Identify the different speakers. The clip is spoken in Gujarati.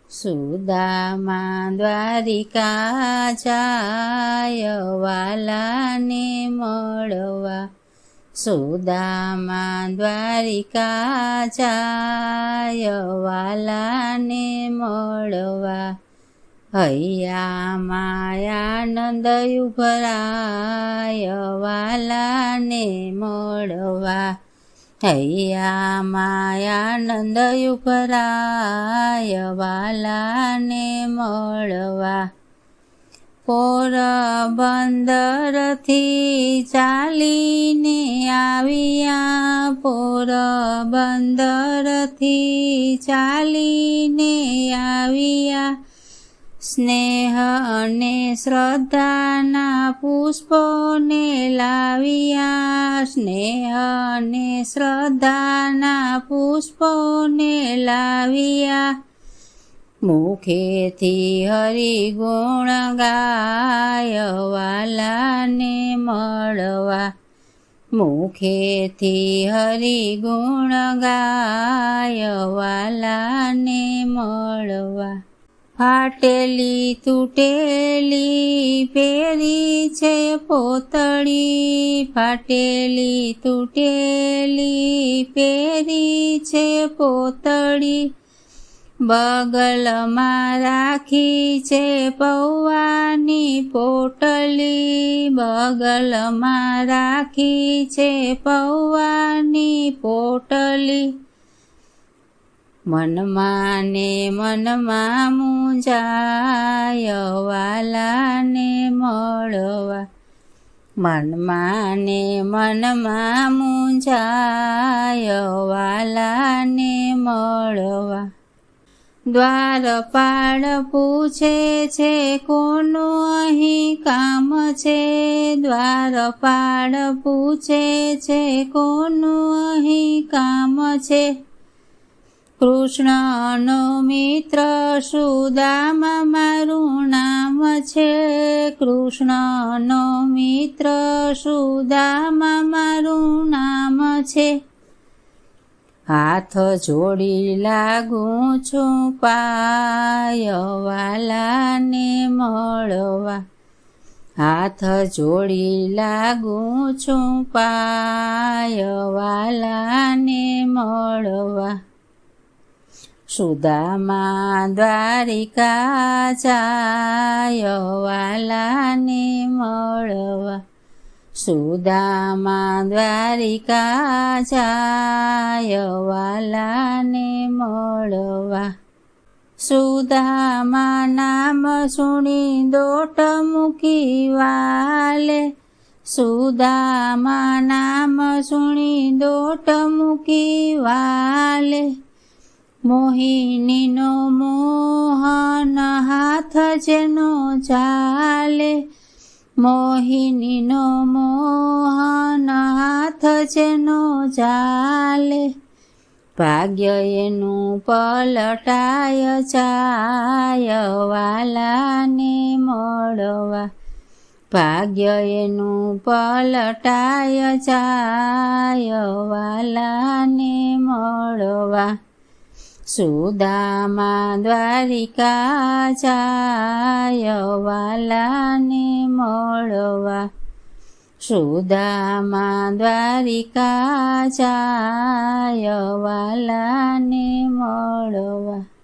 Speaker 1: સુદામા દ્વારિકા જાય વાલાને મળવા. સુદામા દ્વારિકા જાય વાલાને મળવા. હૈયા માયાનંદ ઉભરાય વાલાને મળવા. હૈયા માયાનંદ ઉભરાય વાલાને મળવા. પોરબંદરથી ચાલીને આવ્યા. પોરબંદરથી ચાલીને આવ્યા. સ્નેહ અને શ્રદ્ધાના પુષ્પોને લાવ્યા. સ્નેહ અને શ્રદ્ધાના પુષ્પોને લાવ્યા. મુખેથી હરિગુણ ગાય વાલાને મળવા. મુખેથી હરિગુણ ગાય વાલાને મળવા. ફાટેલી તૂટેલી પહેરી છે પોતળી. ફાટેલી તૂટેલી પહેરી છે પોતળી. બગલમાં રાખી છે પૌવાની પોટલી. બગલમાં રાખી છે પૌવાની પોટલી. મનમાં ને મનમાં મૂંઝાય વાલાને મળવા. મનમાં ને મનમાં મૂંઝાય વાલાને મળવા. દ્વારપાળ પૂછે છે કોનું અહીં કામ છે. દ્વારપાળ પૂછે છે કોનું અહીં કામ છે. કૃષ્ણનો મિત્ર સુદામા મારું નામ છે. કૃષ્ણનો મિત્ર સુદામા મારું નામ છે. હાથ જોડી લાગું છું પાય વાલાને મળવા. હાથ જોડી લાગું છું પાય વાલાને મળવા. સુદામા દ્વારિકા જાય વાલાને મળવા. સુદામા દ્વારિકા જાય વાલાને મળવા. સુદામા નામ સુણી દોટ મૂકી વાલે. સુદામા નામ સુણી દોટ મૂકી વાલે. મોહિનીનો મોહન હાથ જેનો ચાલે. મોહિનીનો મોહન હાથ જેનો ચાલે. ભાગ્ય એનું પલટાય જાય વાલાને મળવા. ભાગ્ય એનું પલટાય જાય વાલાને મળવા. સુદામા દ્વારિકા જાય વાલાને મળવા. સુદામા દ્વારિકા જાય વાલાને મળવા.